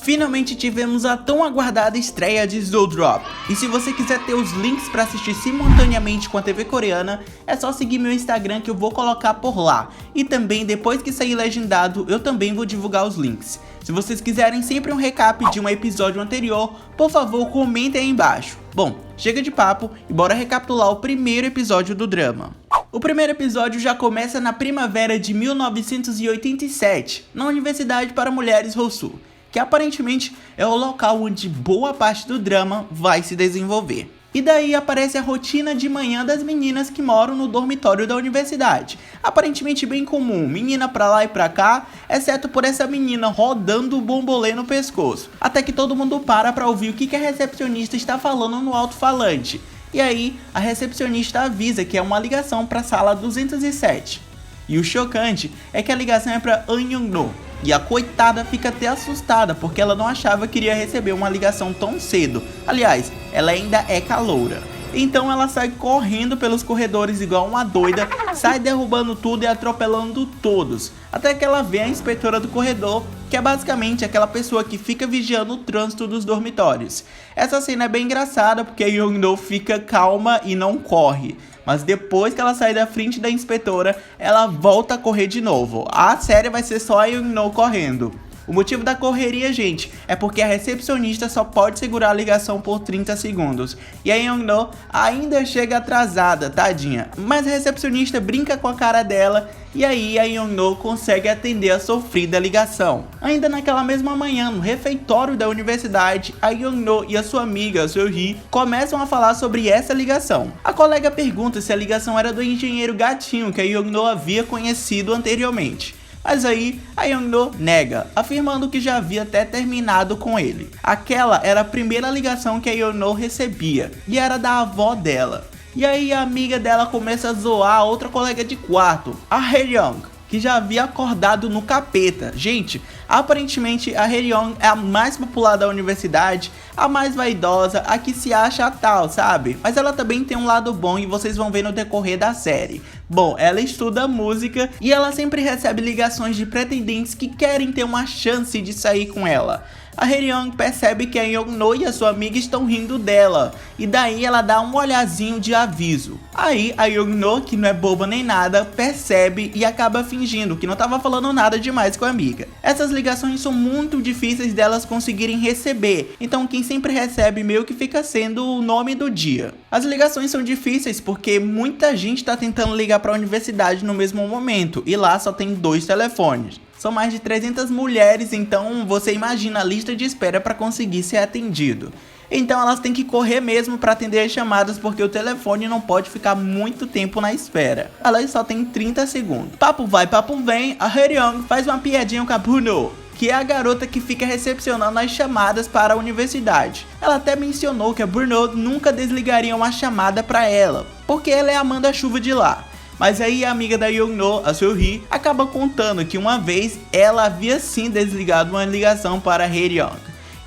Finalmente tivemos a tão aguardada estreia de Snowdrop. E se você quiser ter os links para assistir simultaneamente com a TV coreana, é só seguir meu Instagram que eu vou colocar por lá. E também depois que sair legendado, eu também vou divulgar os links. Se vocês quiserem sempre um recap de um episódio anterior, por favor comentem aí embaixo. Bom, chega de papo e bora recapitular o primeiro episódio do drama. O primeiro episódio já começa na primavera de 1987, na Universidade para Mulheres Hosu, que aparentemente é o local onde boa parte do drama vai se desenvolver. E daí aparece a rotina de manhã das meninas que moram no dormitório da universidade. Aparentemente bem comum, menina pra lá e pra cá, exceto por essa menina rodando o bombolê no pescoço. Até que todo mundo para ouvir o que a recepcionista está falando no alto-falante. E aí, a recepcionista avisa que é uma ligação para a sala 207. E o chocante é que a ligação é para An Young-no. E a coitada fica até assustada, porque ela não achava que iria receber uma ligação tão cedo. Aliás, ela ainda é caloura. Então ela sai correndo pelos corredores igual uma doida, sai derrubando tudo e atropelando todos. Até que ela vê a inspetora do corredor, que é basicamente aquela pessoa que fica vigiando o trânsito dos dormitórios. Essa cena é bem engraçada porque a Young-no fica calma e não corre. Mas depois que ela sai da frente da inspetora, ela volta a correr de novo. A série vai ser só a Young-no correndo. O motivo da correria, gente, é porque a recepcionista só pode segurar a ligação por 30 segundos. E a Young-no ainda chega atrasada, tadinha. Mas a recepcionista brinca com a cara dela e aí a Young-no consegue atender a sofrida ligação. Ainda naquela mesma manhã, no refeitório da universidade, a Young-no e a sua amiga, Seo-hee, começam a falar sobre essa ligação. A colega pergunta se a ligação era do engenheiro gatinho que a Young-no havia conhecido anteriormente. Mas aí a Young-no nega, afirmando que já havia até terminado com ele. Aquela era a primeira ligação que a Young-no recebia, e era da avó dela. E aí a amiga dela começa a zoar a outra colega de quarto, a Hae-ryung, que já havia acordado no capeta. Gente, aparentemente a Hae-ryung é a mais popular da universidade, a mais vaidosa, a que se acha a tal, sabe? Mas ela também tem um lado bom e vocês vão ver no decorrer da série. Bom, ela estuda música e ela sempre recebe ligações de pretendentes que querem ter uma chance de sair com ela. A Hae-ryung percebe que a Young-no e a sua amiga estão rindo dela, e daí ela dá um olhazinho de aviso. Aí a Young-no, que não é boba nem nada, percebe e acaba fingindo que não estava falando nada demais com a amiga. Essas ligações são muito difíceis delas conseguirem receber, então quem sempre recebe meio que fica sendo o nome do dia. As ligações são difíceis porque muita gente está tentando ligar para a universidade no mesmo momento, e lá só tem 2 telefones. São mais de 300 mulheres, então você imagina a lista de espera para conseguir ser atendido. Então elas têm que correr mesmo para atender as chamadas porque o telefone não pode ficar muito tempo na espera. Elas só tem 30 segundos. Papo vai, papo vem, a Hae-ryung faz uma piadinha com a Bruno, que é a garota que fica recepcionando as chamadas para a universidade. Ela até mencionou que a Bruno nunca desligaria uma chamada para ela, porque ela é a manda-chuva de lá. Mas aí a amiga da Young-no, a Seo-hee, acaba contando que uma vez ela havia sim desligado uma ligação para a Hae-ryung.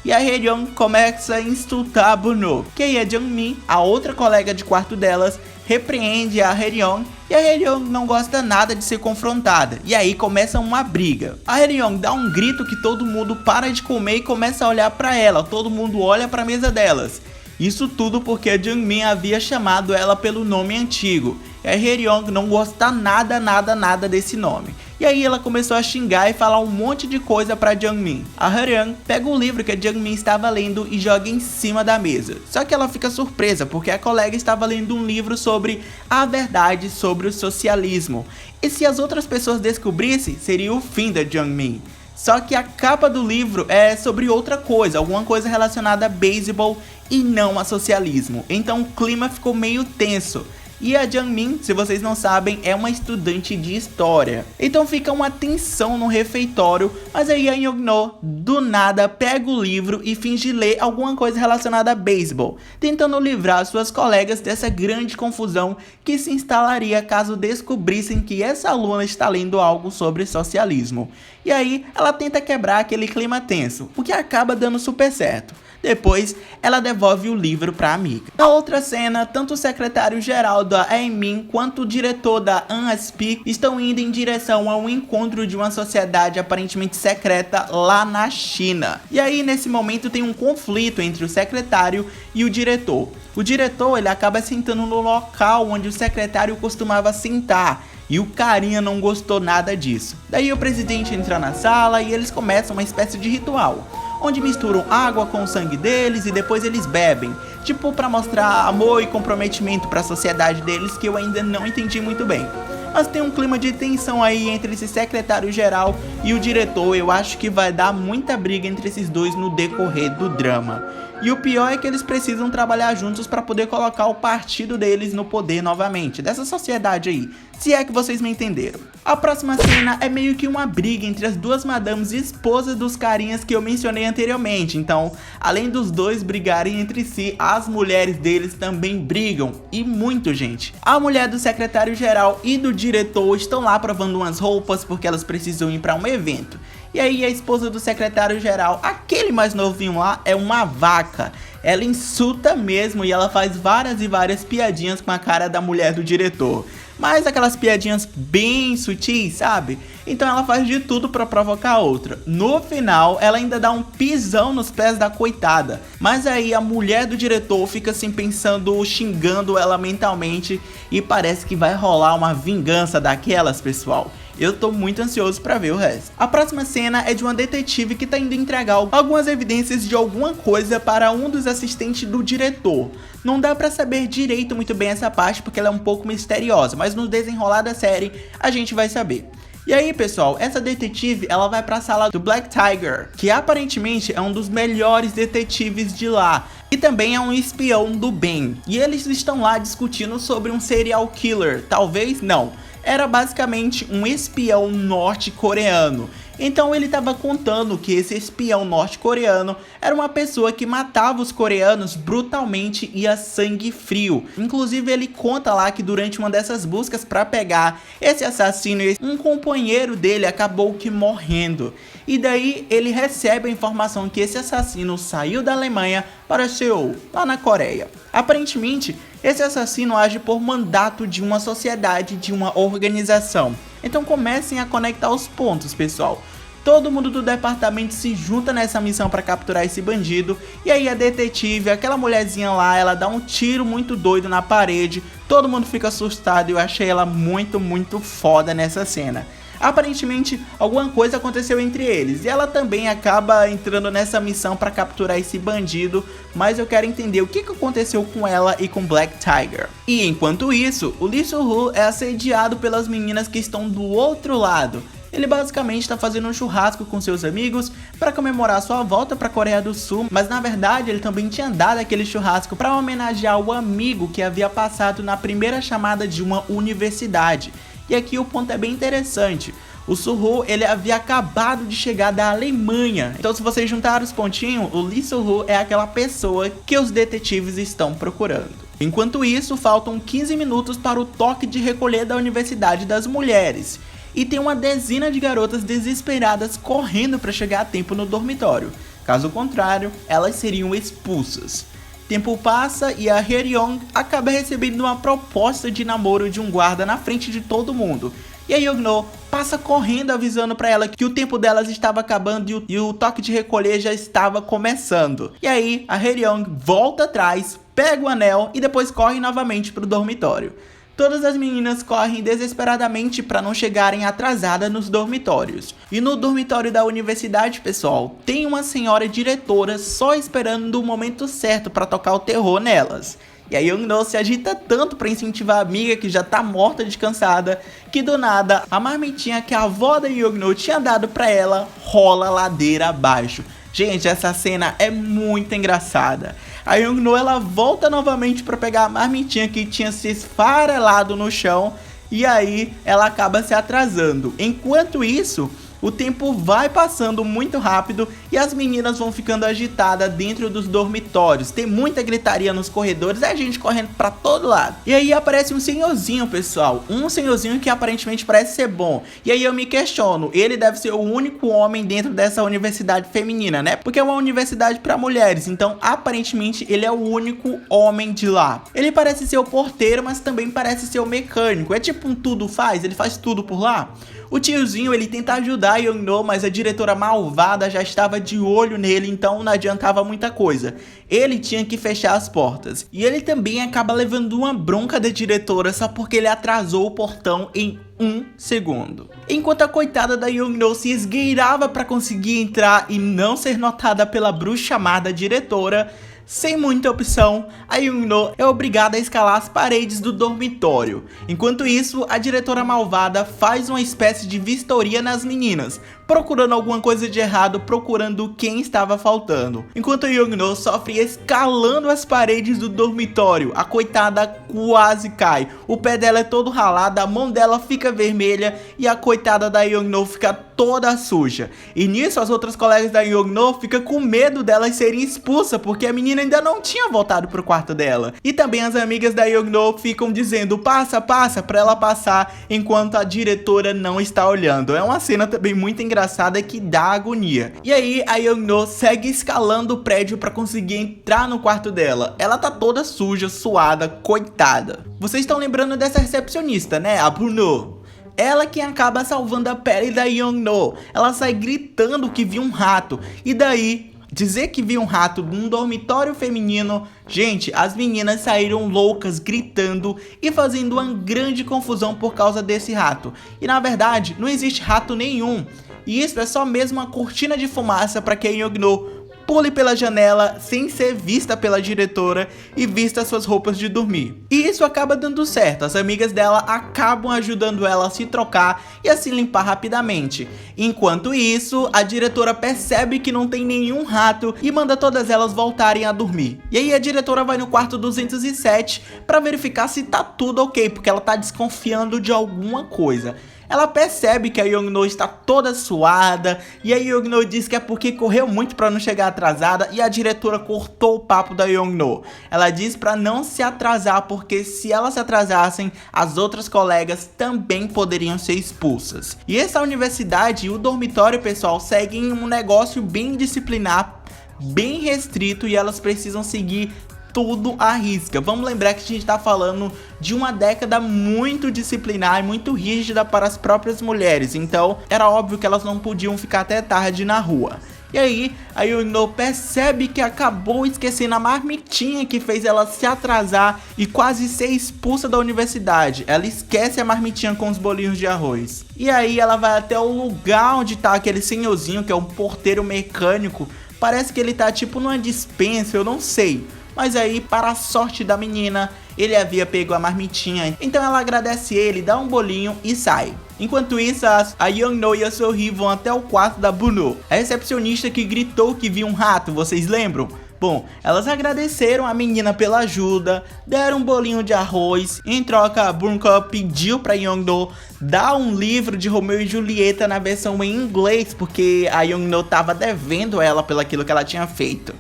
E a Hae-ryung começa a insultar a Bruno, que aí a Jung-min, a outra colega de quarto delas, repreende a Hae-ryung e a Hae-ryung não gosta nada de ser confrontada. E aí começa uma briga. A Hae-ryung dá um grito que todo mundo para de comer e começa a olhar para ela, todo mundo olha para a mesa delas. Isso tudo porque a Jung-min havia chamado ela pelo nome antigo. E a Hae-ryung não gosta nada desse nome. E aí ela começou a xingar e falar um monte de coisa pra Jung-min. A Hae-ryung pega o livro que a Jung-min estava lendo e joga em cima da mesa. Só que ela fica surpresa porque a colega estava lendo um livro sobre a verdade sobre o socialismo. E se as outras pessoas descobrissem, seria o fim da Jung-min. Só que a capa do livro é sobre outra coisa, alguma coisa relacionada a beisebol e não a socialismo. Então o clima ficou meio tenso. E a Jung-min, se vocês não sabem, é uma estudante de história. Então fica uma tensão no refeitório, mas aí a Young-no, do nada, pega o livro e finge ler alguma coisa relacionada a beisebol, tentando livrar suas colegas dessa grande confusão que se instalaria caso descobrissem que essa aluna está lendo algo sobre socialismo. E aí ela tenta quebrar aquele clima tenso, o que acaba dando super certo. Depois, ela devolve o livro para a amiga. Na outra cena, tanto o secretário-geral da Aimin quanto o diretor da ANSP estão indo em direção a um encontro de uma sociedade aparentemente secreta lá na China. E aí, nesse momento, tem um conflito entre o secretário e o diretor. O diretor, ele acaba sentando no local onde o secretário costumava sentar. E o carinha não gostou nada disso. Daí o presidente entra na sala e eles começam uma espécie de ritual, onde misturam água com o sangue deles e depois eles bebem, tipo pra mostrar amor e comprometimento pra sociedade deles, que eu ainda não entendi muito bem. Mas tem um clima de tensão aí entre esse secretário-geral e o diretor. Eu acho que vai dar muita briga entre esses dois no decorrer do drama. E o pior é que eles precisam trabalhar juntos para poder colocar o partido deles no poder novamente, dessa sociedade aí, se é que vocês me entenderam. A próxima cena é meio que uma briga entre as duas madames e esposas dos carinhas que eu mencionei anteriormente. Então, além dos dois brigarem entre si, as mulheres deles também brigam, e muito, gente. A mulher do secretário-geral e do diretor estão lá provando umas roupas porque elas precisam ir para um evento. E aí a esposa do secretário-geral, aquele mais novinho lá, é uma vaca. Ela insulta mesmo e ela faz várias e várias piadinhas com a cara da mulher do diretor. Mas aquelas piadinhas bem sutis, sabe? Então ela faz de tudo pra provocar a outra. No final, ela ainda dá um pisão nos pés da coitada. Mas aí a mulher do diretor fica assim pensando, xingando ela mentalmente. E parece que vai rolar uma vingança daquelas, pessoal. Eu tô muito ansioso pra ver o resto. A próxima cena é de uma detetive que tá indo entregar algumas evidências de alguma coisa para um dos assistentes do diretor. Não dá pra saber direito muito bem essa parte porque ela é um pouco misteriosa, mas no desenrolar da série a gente vai saber. E aí, pessoal, essa detetive, ela vai pra sala do Black Tiger, que aparentemente é um dos melhores detetives de lá. E também é um espião do bem. E eles estão lá discutindo sobre um serial killer. Talvez não. Era basicamente um espião norte-coreano. Então ele estava contando que esse espião norte-coreano era uma pessoa que matava os coreanos brutalmente e a sangue frio. Inclusive ele conta lá que durante uma dessas buscas para pegar esse assassino, um companheiro dele acabou que morrendo. E daí ele recebe a informação que esse assassino saiu da Alemanha para Seul, lá na Coreia. Aparentemente, esse assassino age por mandato de uma sociedade, de uma organização. Então comecem a conectar os pontos, pessoal. Todo mundo do departamento se junta nessa missão para capturar esse bandido. E aí a detetive, aquela mulherzinha lá, ela dá um tiro muito doido na parede. Todo mundo fica assustado e eu achei ela muito foda nessa cena. Aparentemente, alguma coisa aconteceu entre eles e ela também acaba entrando nessa missão para capturar esse bandido, mas eu quero entender o que aconteceu com ela e com Black Tiger. E enquanto isso, o Lee Soo-ho é assediado pelas meninas que estão do outro lado. Ele basicamente está fazendo um churrasco com seus amigos para comemorar sua volta para a Coreia do Sul, mas na verdade ele também tinha dado aquele churrasco para homenagear o amigo que havia passado na primeira chamada de uma universidade. E aqui o ponto é bem interessante. O Soo-ho, ele havia acabado de chegar da Alemanha. Então se vocês juntarem os pontinhos, o Lee Soo-ho é aquela pessoa que os detetives estão procurando. Enquanto isso, faltam 15 minutos para o toque de recolher da Universidade das Mulheres. E tem uma dezena de garotas desesperadas correndo para chegar a tempo no dormitório. Caso contrário, elas seriam expulsas. Tempo passa e a Hae-ryung acaba recebendo uma proposta de namoro de um guarda na frente de todo mundo. E a Young-no passa correndo avisando para ela que o tempo delas estava acabando e o toque de recolher já estava começando. E aí a Hae-ryung volta atrás, pega o anel e depois corre novamente para o dormitório. Todas as meninas correm desesperadamente para não chegarem atrasadas nos dormitórios. E no dormitório da universidade, pessoal, tem uma senhora diretora só esperando o momento certo para tocar o terror nelas. E a Young-no se agita tanto para incentivar a amiga que já tá morta de cansada, que do nada a marmitinha que a avó da Young-no tinha dado para ela rola ladeira abaixo. Gente, essa cena é muito engraçada. A Young-no, ela volta novamente para pegar a marmitinha que tinha se esfarelado no chão. E aí ela acaba se atrasando. Enquanto isso, o tempo vai passando muito rápido e as meninas vão ficando agitadas dentro dos dormitórios. Tem muita gritaria nos corredores, é gente correndo pra todo lado. E aí aparece um senhorzinho, pessoal, um senhorzinho que aparentemente parece ser bom. E aí eu me questiono, ele deve ser o único homem dentro dessa universidade feminina, né? Porque é uma universidade pra mulheres, então aparentemente ele é o único homem de lá. Ele parece ser o porteiro, mas também parece ser o mecânico. É tipo um tudo faz, ele faz tudo por lá. O tiozinho, ele tenta ajudar a Young-no, mas a diretora malvada já estava de olho nele, então não adiantava muita coisa. Ele tinha que fechar as portas. E ele também acaba levando uma bronca da diretora só porque ele atrasou o portão em 1 segundo. Enquanto a coitada da Young-no se esgueirava para conseguir entrar e não ser notada pela bruxa chamada diretora, sem muita opção, a Young-no é obrigada a escalar as paredes do dormitório. Enquanto isso, a diretora malvada faz uma espécie de vistoria nas meninas, procurando alguma coisa de errado, procurando quem estava faltando. Enquanto a Young-no sofre escalando as paredes do dormitório, a coitada quase cai. O pé dela é todo ralado, a mão dela fica vermelha e a coitada da Young-no fica toda suja. E nisso as outras colegas da Young-no ficam com medo delas serem expulsas, porque a menina ainda não tinha voltado pro quarto dela. E também as amigas da Young-no ficam dizendo passa, passa, pra ela passar, enquanto a diretora não está olhando. É uma cena também muito engraçada que dá agonia. E aí a Young-no segue escalando o prédio pra conseguir entrar no quarto dela. Ela tá toda suja, suada, coitada. Vocês estão lembrando dessa recepcionista, né? A Bruno. Ela que acaba salvando a pele da Young-no. Ela sai gritando que viu um rato. E daí, dizer que viu um rato num dormitório feminino... Gente, as meninas saíram loucas gritando e fazendo uma grande confusão por causa desse rato. E na verdade, não existe rato nenhum. E isso é só mesmo uma cortina de fumaça para que a Young-no pule pela janela sem ser vista pela diretora e vista suas roupas de dormir. E isso acaba dando certo, as amigas dela acabam ajudando ela a se trocar e a se limpar rapidamente. Enquanto isso, a diretora percebe que não tem nenhum rato e manda todas elas voltarem a dormir. E aí a diretora vai no quarto 207 para verificar se tá tudo ok, porque ela tá desconfiando de alguma coisa. Ela percebe que a Young-no está toda suada e a Young-no diz que é porque correu muito para não chegar atrasada e a diretora cortou o papo da Young-no. Ela diz para não se atrasar porque se elas se atrasassem, as outras colegas também poderiam ser expulsas. E essa universidade e o dormitório, pessoal, seguem um negócio bem disciplinar, bem restrito e elas precisam seguir tudo à risca. Vamos lembrar que a gente tá falando de uma década muito disciplinar e muito rígida para as próprias mulheres, então era óbvio que elas não podiam ficar até tarde na rua. E aí, a Young-no percebe que acabou esquecendo a marmitinha que fez ela se atrasar e quase ser expulsa da universidade. Ela esquece a marmitinha com os bolinhos de arroz. E aí ela vai até o lugar onde tá aquele senhorzinho, que é um porteiro mecânico. Parece que ele tá tipo numa dispensa, eu não sei. Mas aí, para a sorte da menina, ele havia pego a marmitinha. Então ela agradece ele, dá um bolinho e sai. Enquanto isso, a Young-no e a Sohee vão até o quarto da Bruno, a recepcionista que gritou que viu um rato, vocês lembram? Bom, elas agradeceram a menina pela ajuda, deram um bolinho de arroz. Em troca, a Bruno pediu pra Young-no dar um livro de Romeu e Julieta na versão em inglês, porque a Young-no tava devendo ela pelo aquilo que ela tinha feito.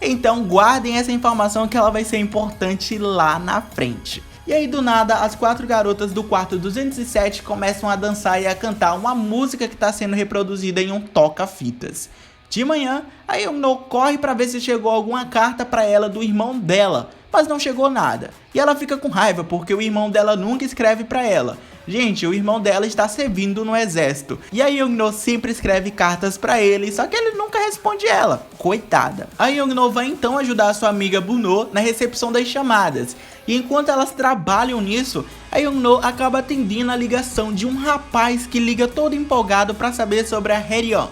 Então guardem essa informação que ela vai ser importante lá na frente. E aí do nada, as 4 garotas do quarto 207 começam a dançar e a cantar uma música que está sendo reproduzida em um toca-fitas. De manhã, a Young-no corre para ver se chegou alguma carta para ela do irmão dela, mas não chegou nada. E ela fica com raiva porque o irmão dela nunca escreve para ela. Gente, o irmão dela está servindo no exército. E a Young-no sempre escreve cartas pra ele, só que ele nunca responde ela. Coitada. A Young-no vai então ajudar a sua amiga Bruno na recepção das chamadas. E enquanto elas trabalham nisso, a Young-no acaba atendendo a ligação de um rapaz que liga todo empolgado pra saber sobre a Hae-ryung.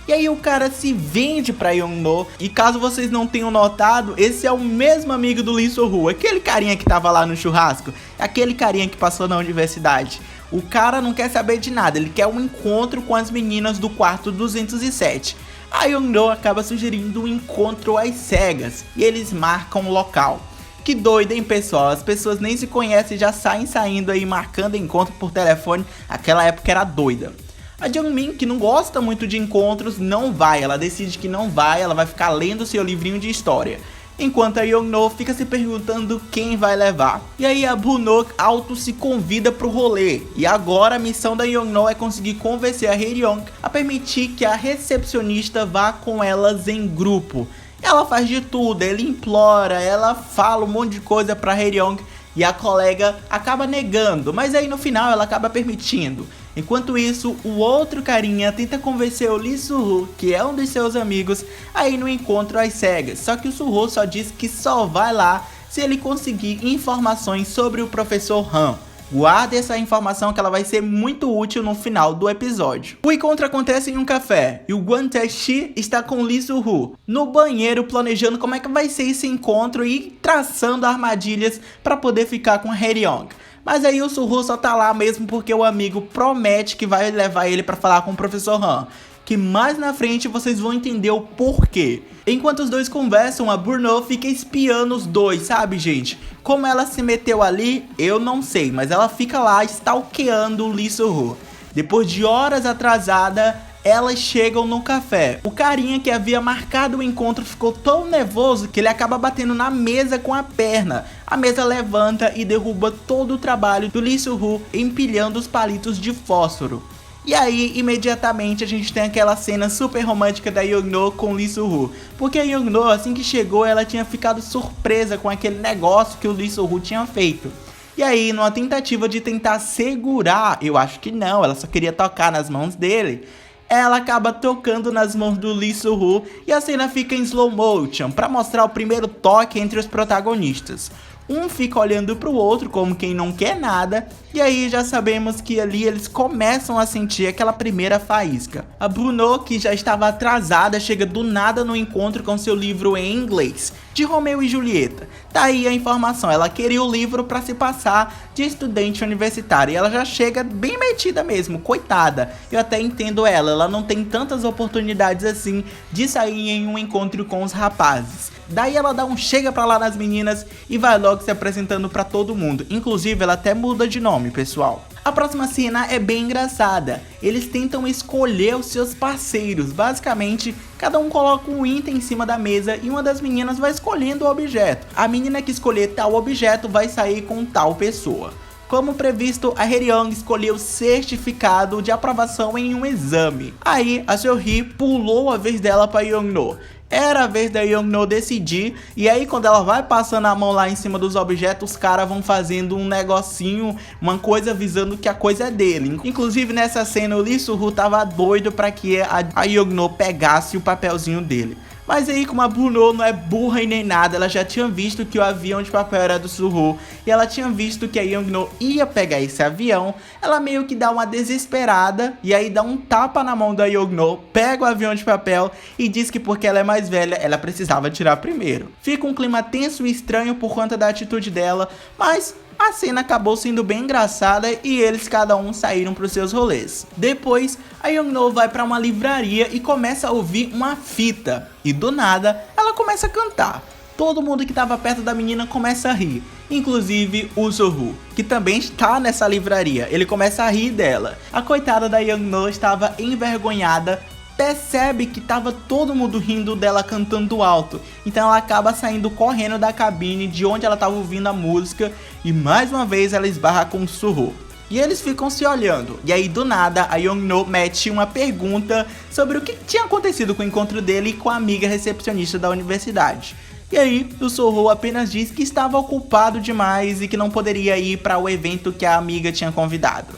E aí o cara se vende pra Young-no. E caso vocês não tenham notado, esse é o mesmo amigo do Lee So-woo, aquele carinha que tava lá no churrasco, aquele carinha que passou na universidade. O cara não quer saber de nada, ele quer um encontro com as meninas do quarto 207. A Young-no acaba sugerindo um encontro às cegas e eles marcam o local. Que doido, hein, pessoal? As pessoas nem se conhecem e já saem saindo aí marcando encontro por telefone. Aquela época era doida. A Jungmin, que não gosta muito de encontros, não vai, ela decide que não vai, ela vai ficar lendo seu livrinho de história. Enquanto a Youngno fica se perguntando quem vai levar. E aí a Bruno auto se convida pro rolê. E agora a missão da Youngno é conseguir convencer a Haeryong a permitir que a recepcionista vá com elas em grupo. Ela faz de tudo, ela implora, ela fala um monte de coisa pra Haeryong e a colega acaba negando, mas aí no final ela acaba permitindo. Enquanto isso, o outro carinha tenta convencer o Lee Soo-ho, que é um dos seus amigos, a ir no encontro às cegas. Só que o Soo-ho só diz que só vai lá se ele conseguir informações sobre o professor Han. Guarde essa informação que ela vai ser muito útil no final do episódio. O encontro acontece em um café e o Gwon Tae-shi está com Lee Soo-ho no banheiro planejando como é que vai ser esse encontro e traçando armadilhas para poder ficar com a Haeryong. Mas aí o Soo-ho só tá lá mesmo porque o amigo promete que vai levar ele para falar com o professor Han, que mais na frente vocês vão entender o porquê. Enquanto os dois conversam, a Bruno fica espiando os dois, sabe, gente? Como ela se meteu ali, eu não sei, mas ela fica lá stalkeando o Lee Soo-ho. Depois de horas atrasada, elas chegam no café. O carinha que havia marcado o encontro ficou tão nervoso que ele acaba batendo na mesa com a perna. A mesa levanta e derruba todo o trabalho do Lee Soo-ho empilhando os palitos de fósforo. E aí, imediatamente, a gente tem aquela cena super romântica da Youngno com Lee Soo-ho. Porque a Youngno, assim que chegou, ela tinha ficado surpresa com aquele negócio que o Lee Soo-ho tinha feito. E aí, numa tentativa de tentar segurar, eu acho que não, ela só queria tocar nas mãos dele, ela acaba tocando nas mãos do Lee Soo-ho e a cena fica em slow motion para mostrar o primeiro toque entre os protagonistas. Um fica olhando pro outro como quem não quer nada, e aí já sabemos que ali eles começam a sentir aquela primeira faísca. A Bruno, que já estava atrasada, chega do nada no encontro com seu livro em inglês, de Romeu e Julieta. Tá aí a informação, ela queria o livro para se passar de estudante universitária, e ela já chega bem metida mesmo, coitada. Eu até entendo ela não tem tantas oportunidades assim de sair em um encontro com os rapazes. Daí ela dá um chega pra lá nas meninas e vai logo se apresentando pra todo mundo. Inclusive ela até muda de nome, pessoal. A próxima cena é bem engraçada. Eles tentam escolher os seus parceiros. Basicamente, cada um coloca um item em cima da mesa e uma das meninas vai escolhendo o objeto. A menina que escolher tal objeto vai sair com tal pessoa. Como previsto, a Haeryong escolheu certificado de aprovação em um exame. Aí, a Seo-hee pulou a vez dela para Youngno. Era a vez da Youngno decidir, e aí quando ela vai passando a mão lá em cima dos objetos, os caras vão fazendo um negocinho, uma coisa avisando que a coisa é dele. Inclusive nessa cena o Lee Soo-ho tava doido para que a Youngno pegasse o papelzinho dele. Mas aí, como a Bruno não é burra e nem nada, ela já tinha visto que o avião de papel era do Soo-ho e ela tinha visto que a Youngno ia pegar esse avião, ela meio que dá uma desesperada e aí dá um tapa na mão da Youngno, pega o avião de papel e diz que porque ela é mais velha, ela precisava tirar primeiro. Fica um clima tenso e estranho por conta da atitude dela, mas a cena acabou sendo bem engraçada e eles cada um saíram para os seus rolês. Depois, a Youngno vai para uma livraria e começa a ouvir uma fita. E do nada, ela começa a cantar. Todo mundo que estava perto da menina começa a rir. Inclusive o Soo-ho, que também está nessa livraria. Ele começa a rir dela. A coitada da Youngno estava envergonhada, percebe que tava todo mundo rindo dela cantando alto, então ela acaba saindo correndo da cabine de onde ela tava ouvindo a música e mais uma vez ela esbarra com o Soo-ho. E eles ficam se olhando, e aí do nada a Youngno mete uma pergunta sobre o que tinha acontecido com o encontro dele com a amiga recepcionista da universidade. E aí o Soo-ho apenas diz que estava ocupado demais e que não poderia ir para o evento que a amiga tinha convidado.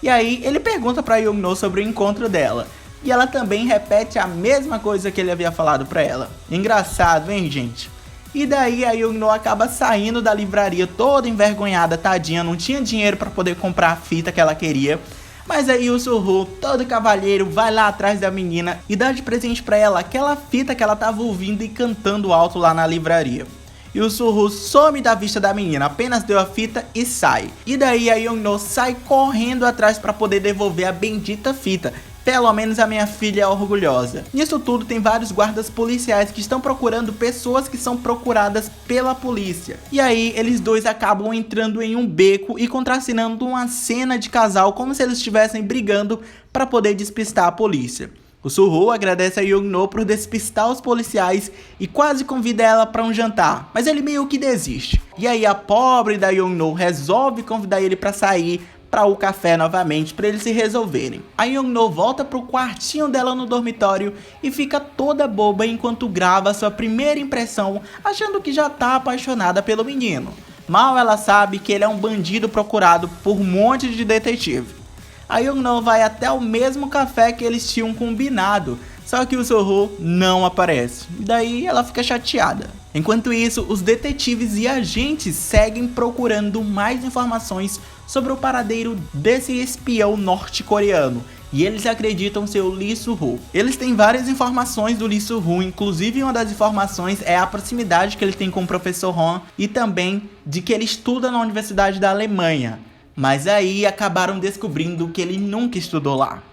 E aí ele pergunta para Youngno sobre o encontro dela. E ela também repete a mesma coisa que ele havia falado pra ela. Engraçado, hein, gente? E daí a Youngno acaba saindo da livraria toda envergonhada, tadinha, não tinha dinheiro pra poder comprar a fita que ela queria. Mas aí o Soo-ho, todo cavalheiro, vai lá atrás da menina e dá de presente pra ela aquela fita que ela tava ouvindo e cantando alto lá na livraria. E o Soo-ho some da vista da menina, apenas deu a fita e sai. E daí a Youngno sai correndo atrás pra poder devolver a bendita fita. Pelo menos a minha filha é orgulhosa. Nisso tudo tem vários guardas policiais que estão procurando pessoas que são procuradas pela polícia. E aí eles dois acabam entrando em um beco e contracenando uma cena de casal como se eles estivessem brigando para poder despistar a polícia. O Suho agradece a Young-no por despistar os policiais e quase convida ela para um jantar, mas ele meio que desiste. E aí a pobre da Young-no resolve convidar ele para sair para o café novamente para eles se resolverem. A Young-no volta pro quartinho dela no dormitório e fica toda boba enquanto grava sua primeira impressão, achando que já tá apaixonada pelo menino. Mal ela sabe que ele é um bandido procurado por um monte de detetive. A Young-no vai até o mesmo café que eles tinham combinado, só que o Suho não aparece. Daí ela fica chateada. Enquanto isso, os detetives e agentes seguem procurando mais informações sobre o paradeiro desse espião norte-coreano, e eles acreditam ser o Lee Suho. Eles têm várias informações do Lee Suho, inclusive uma das informações é a proximidade que ele tem com o professor Han e também de que ele estuda na Universidade da Alemanha. Mas aí acabaram descobrindo que ele nunca estudou lá.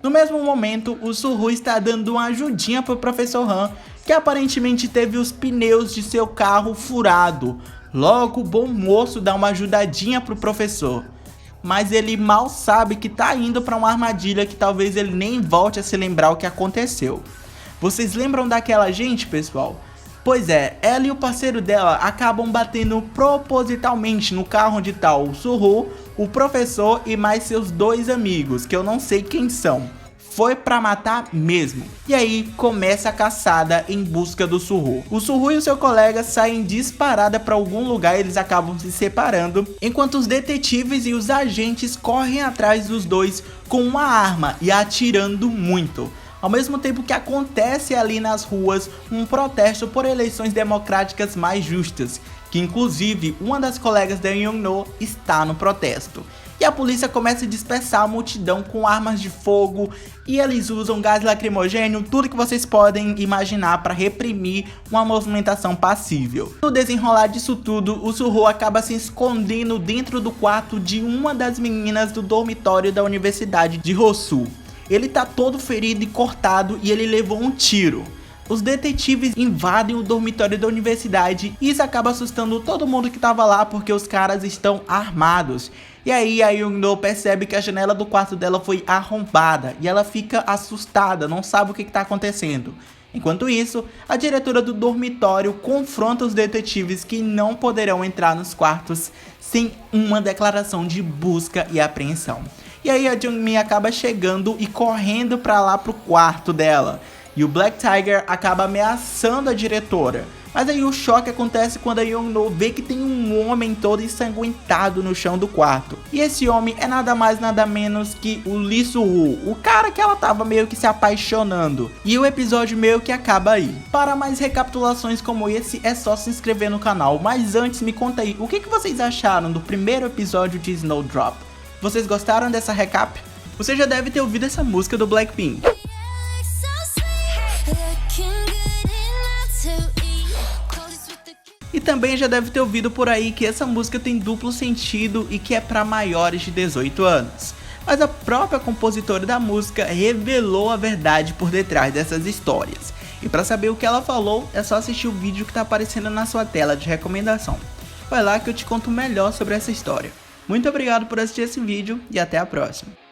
No mesmo momento, o Suho está dando uma ajudinha pro professor Han, que aparentemente teve os pneus de seu carro furado. Logo, o bom moço dá uma ajudadinha pro professor. Mas ele mal sabe que tá indo para uma armadilha que talvez ele nem volte a se lembrar o que aconteceu. Vocês lembram daquela gente, pessoal? Pois é, ela e o parceiro dela acabam batendo propositalmente no carro onde tá o Suho, o professor e mais seus dois amigos, que eu não sei quem são. Foi pra matar mesmo. E aí começa a caçada em busca do Suho. O Suho e o seu colega saem disparada pra algum lugar e eles acabam se separando, enquanto os detetives e os agentes correm atrás dos dois com uma arma e atirando muito. Ao mesmo tempo que acontece ali nas ruas um protesto por eleições democráticas mais justas, que inclusive uma das colegas da Young-no está no protesto. E a polícia começa a dispersar a multidão com armas de fogo e eles usam gás lacrimogêneo, tudo que vocês podem imaginar para reprimir uma movimentação passível. No desenrolar disso tudo, o Suho acaba se escondendo dentro do quarto de uma das meninas do dormitório da Universidade de Hosu. Ele tá todo ferido e cortado e ele levou um tiro. Os detetives invadem o dormitório da universidade e isso acaba assustando todo mundo que tava lá porque os caras estão armados. E aí a Young-no percebe que a janela do quarto dela foi arrombada e ela fica assustada, não sabe o que tá acontecendo. Enquanto isso, a diretora do dormitório confronta os detetives que não poderão entrar nos quartos sem uma declaração de busca e apreensão. E aí a Jung-mi acaba chegando e correndo pra lá pro quarto dela. E o Black Tiger acaba ameaçando a diretora. Mas aí o choque acontece quando a Young-no vê que tem um homem todo ensanguentado no chão do quarto. E esse homem é nada mais nada menos que o Lee Suho, o cara que ela tava meio que se apaixonando. E o episódio meio que acaba aí. Para mais recapitulações como esse é só se inscrever no canal. Mas antes me conta aí, o que vocês acharam do primeiro episódio de Snowdrop? Vocês gostaram dessa recap? Você já deve ter ouvido essa música do Blackpink. E também já deve ter ouvido por aí que essa música tem duplo sentido e que é para maiores de 18 anos. Mas a própria compositora da música revelou a verdade por detrás dessas histórias. E para saber o que ela falou, é só assistir o vídeo que tá aparecendo na sua tela de recomendação. Vai lá que eu te conto melhor sobre essa história. Muito obrigado por assistir esse vídeo e até a próxima.